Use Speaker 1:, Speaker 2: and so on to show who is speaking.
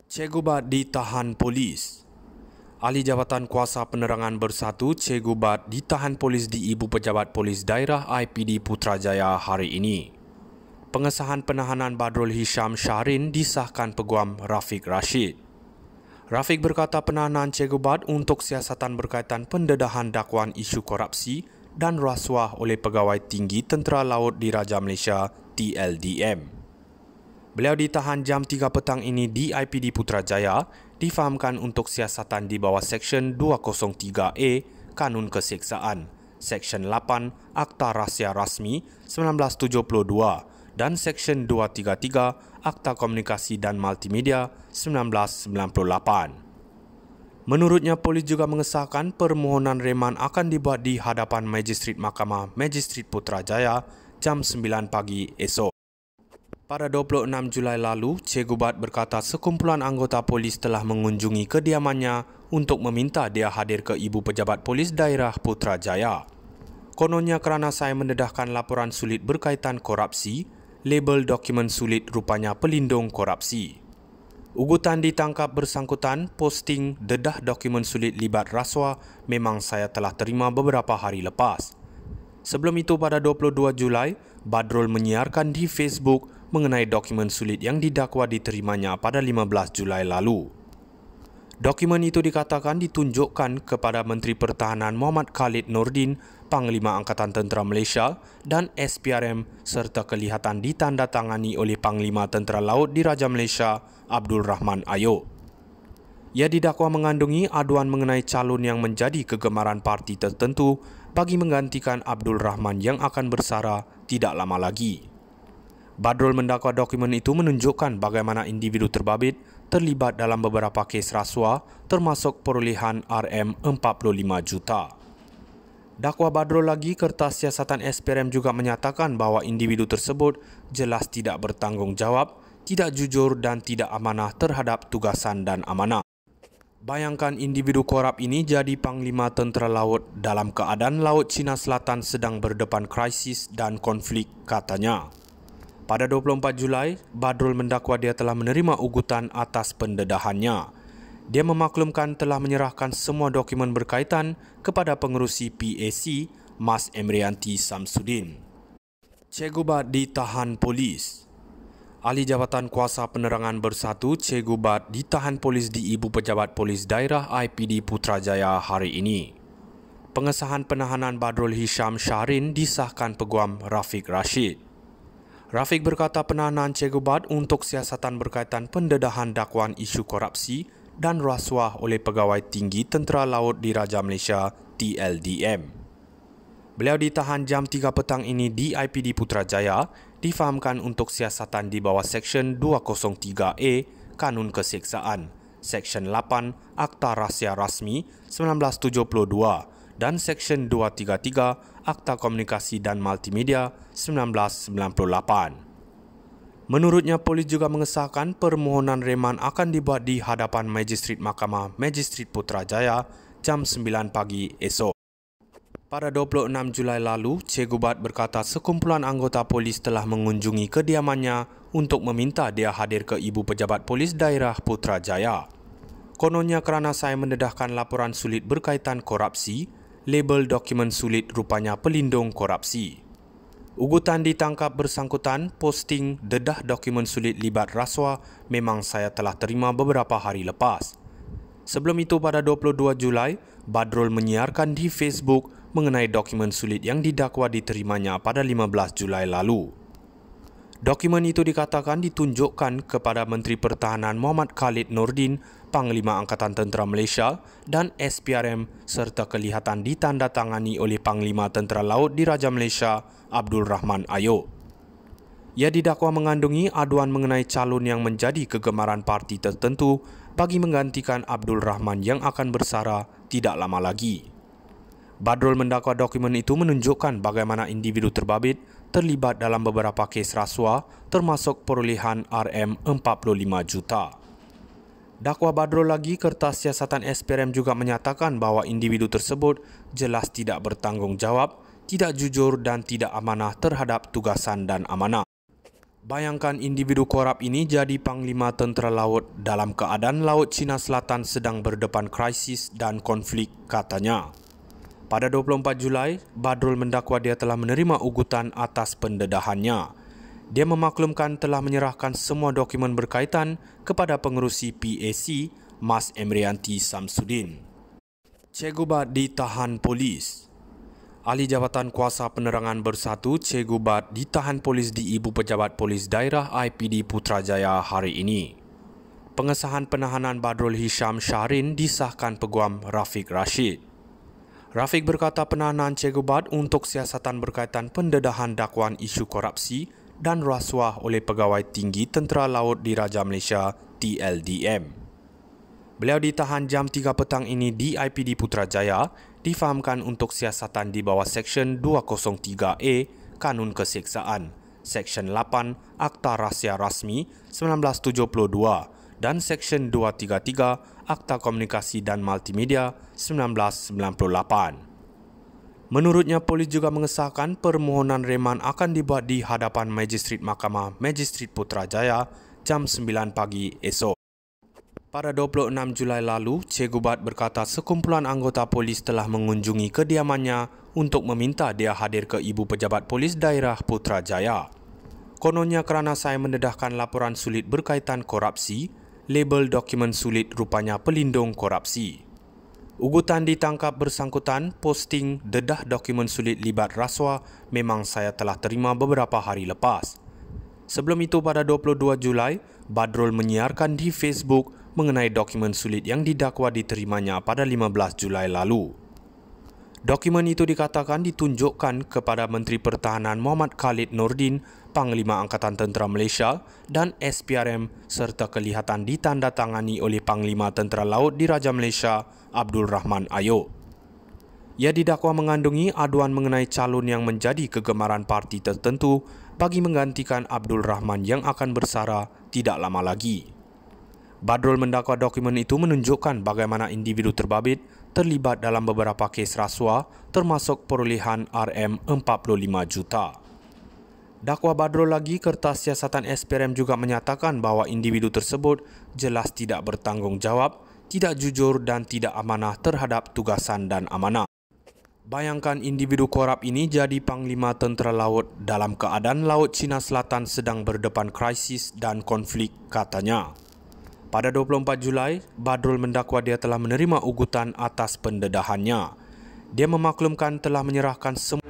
Speaker 1: Cikgu Bat ditahan polis. Ahli Jabatan Kuasa Penerangan Bersatu Cikgu Bat ditahan polis di Ibu Pejabat Polis Daerah IPD Putrajaya hari ini. Pengesahan penahanan Badrul Hisham Shahrin disahkan Peguam Rafiq Rashid. Rafiq berkata penahanan Cikgu Bat untuk siasatan berkaitan pendedahan dakwaan isu korupsi dan rasuah oleh Pegawai Tinggi Tentera Laut Diraja Malaysia TLDM. Beliau ditahan jam 3 petang ini di IPD Putrajaya, difahamkan untuk siasatan di bawah Seksyen 203A Kanun Keseksaan, Seksyen 8 Akta Rahsia Rasmi 1972 dan Seksyen 233 Akta Komunikasi dan Multimedia 1998. Menurutnya, polis juga mengesahkan permohonan reman akan dibuat di hadapan Magistrat Mahkamah Magistrat Putrajaya jam 9 pagi esok. Pada 26 Julai lalu, Cikgu Bat berkata sekumpulan anggota polis telah mengunjungi kediamannya untuk meminta dia hadir ke Ibu Pejabat Polis Daerah Putrajaya. Kononnya kerana saya mendedahkan laporan sulit berkaitan korupsi, label dokumen sulit rupanya pelindung korupsi. Ugutan ditangkap bersangkutan posting dedah dokumen sulit libat rasuah memang saya telah terima beberapa hari lepas. Sebelum itu pada 22 Julai, Badrul menyiarkan di Facebook mengenai dokumen sulit yang didakwa diterimanya pada 15 Julai lalu. Dokumen itu dikatakan ditunjukkan kepada Menteri Pertahanan Muhammad Khalid Nordin, Panglima Angkatan Tentera Malaysia dan SPRM serta kelihatan ditandatangani oleh Panglima Tentera Laut Diraja Malaysia Abdul Rahman Ayub. Ia didakwa mengandungi aduan mengenai calon yang menjadi kegemaran parti tertentu bagi menggantikan Abdul Rahman yang akan bersara tidak lama lagi. Badrul mendakwa dokumen itu menunjukkan bagaimana individu terbabit terlibat dalam beberapa kes rasuah termasuk perolehan RM45 juta. Dakwa Badrul lagi, kertas siasatan SPRM juga menyatakan bahawa individu tersebut jelas tidak bertanggungjawab, tidak jujur dan tidak amanah terhadap tugasan dan amanah. Bayangkan individu korup ini jadi Panglima Tentera Laut dalam keadaan Laut Cina Selatan sedang berdepan krisis dan konflik, katanya. Pada 24 Julai, Badrul mendakwa dia telah menerima ugutan atas pendedahannya. Dia memaklumkan telah menyerahkan semua dokumen berkaitan kepada pengerusi PAC, Mas Emrianti Samsudin. Cikgu Bat ditahan polis. Ahli Jabatan Kuasa Penerangan Bersatu Cikgu Bat ditahan polis di Ibu Pejabat Polis Daerah IPD Putrajaya hari ini. Pengesahan penahanan Badrul Hisham Shahrin disahkan Peguam Rafiq Rashid. Rafiq berkata penahanan Cikgu Bat untuk siasatan berkaitan pendedahan dakwaan isu korupsi dan rasuah oleh Pegawai Tinggi Tentera Laut Diraja Malaysia TLDM. Beliau ditahan jam 3 petang ini di IPD Putrajaya, difahamkan untuk siasatan di bawah Seksyen 203A Kanun Keseksaan, Seksyen 8 Akta Rahsia Rasmi 1972 dan Seksyen 233 Akta Komunikasi dan Multimedia 1998. Menurutnya, polis juga mengesahkan permohonan reman akan dibuat di hadapan Magistrat Mahkamah Magistrat Putrajaya jam 9 pagi esok. Pada 26 Julai lalu, Cikgu Bat berkata sekumpulan anggota polis telah mengunjungi kediamannya untuk meminta dia hadir ke Ibu Pejabat Polis Daerah Putrajaya. Kononnya kerana saya mendedahkan laporan sulit berkaitan korupsi, label dokumen sulit rupanya pelindung korupsi. Ugutan ditangkap bersangkutan posting dedah dokumen sulit libat rasuah memang saya telah terima beberapa hari lepas. Sebelum itu pada 22 Julai, Badrul menyiarkan di Facebook mengenai dokumen sulit yang didakwa diterimanya pada 15 Julai lalu. Dokumen itu dikatakan ditunjukkan kepada Menteri Pertahanan Muhammad Khalid Nordin, Panglima Angkatan Tentera Malaysia dan SPRM serta kelihatan ditandatangani oleh Panglima Tentera Laut Diraja Malaysia Abdul Rahman Ayub. Ia didakwa mengandungi aduan mengenai calon yang menjadi kegemaran parti tertentu bagi menggantikan Abdul Rahman yang akan bersara tidak lama lagi. Badrul mendakwa dokumen itu menunjukkan bagaimana individu terbabit terlibat dalam beberapa kes rasuah termasuk perolehan RM45 juta. Dakwa Badrul lagi, kertas siasatan SPRM juga menyatakan bahawa individu tersebut jelas tidak bertanggungjawab, tidak jujur dan tidak amanah terhadap tugasan dan amanah. Bayangkan individu korup ini jadi Panglima Tentera Laut dalam keadaan Laut Cina Selatan sedang berdepan krisis dan konflik, katanya. Pada 24 Julai, Badrul mendakwa dia telah menerima ugutan atas pendedahannya. Dia memaklumkan telah menyerahkan semua dokumen berkaitan kepada pengerusi PAC, Mas Emrianti Samsudin. Cikgu Bad ditahan polis. Ahli Jabatan Kuasa Penerangan Bersatu Cikgu Bad ditahan polis di Ibu Pejabat Polis Daerah IPD Putrajaya hari ini. Pengesahan penahanan Badrul Hisham Shahrin disahkan Peguam Rafiq Rashid. Rafiq berkata penahanan Cikgu Bad untuk siasatan berkaitan pendedahan dakwaan isu korupsi dan rasuah oleh Pegawai Tinggi Tentera Laut Diraja Malaysia TLDM. Beliau ditahan jam 3 petang ini di IPD Putrajaya, difahamkan untuk siasatan di bawah Seksyen 203A Kanun Keseksaan, Seksyen 8 Akta Rahsia Rasmi 1972 dan Seksyen 233 Akta Komunikasi dan Multimedia 1998. Menurutnya, polis juga mengesahkan permohonan reman akan dibuat di hadapan Magistrat Mahkamah Magistrat Putrajaya jam 9 pagi esok. Pada 26 Julai lalu, Cikgu Bad berkata sekumpulan anggota polis telah mengunjungi kediamannya untuk meminta dia hadir ke Ibu Pejabat Polis Daerah Putrajaya. Kononnya kerana saya mendedahkan laporan sulit berkaitan korupsi, label dokumen sulit rupanya pelindung korupsi. Ugutan ditangkap bersangkutan posting dedah dokumen sulit libat rasuah memang saya telah terima beberapa hari lepas. Sebelum itu pada 22 Julai, Badrul menyiarkan di Facebook mengenai dokumen sulit yang didakwa diterimanya pada 15 Julai lalu. Dokumen itu dikatakan ditunjukkan kepada Menteri Pertahanan Muhammad Khalid Nordin, Panglima Angkatan Tentera Malaysia dan SPRM serta kelihatan ditandatangani oleh Panglima Tentera Laut Diraja Malaysia Abdul Rahman Ayub. Ia didakwa mengandungi aduan mengenai calon yang menjadi kegemaran parti tertentu bagi menggantikan Abdul Rahman yang akan bersara tidak lama lagi. Badrul mendakwa dokumen itu menunjukkan bagaimana individu terbabit terlibat dalam beberapa kes rasuah termasuk perolehan RM45 juta. Dakwa Badrul lagi, kertas siasatan SPRM juga menyatakan bahawa individu tersebut jelas tidak bertanggungjawab, tidak jujur dan tidak amanah terhadap tugasan dan amanah. Bayangkan individu korup ini jadi Panglima Tentera Laut dalam keadaan Laut Cina Selatan sedang berdepan krisis dan konflik, katanya. Pada 24 Julai, Badrul mendakwa dia telah menerima ugutan atas pendedahannya. Dia memaklumkan telah menyerahkan semua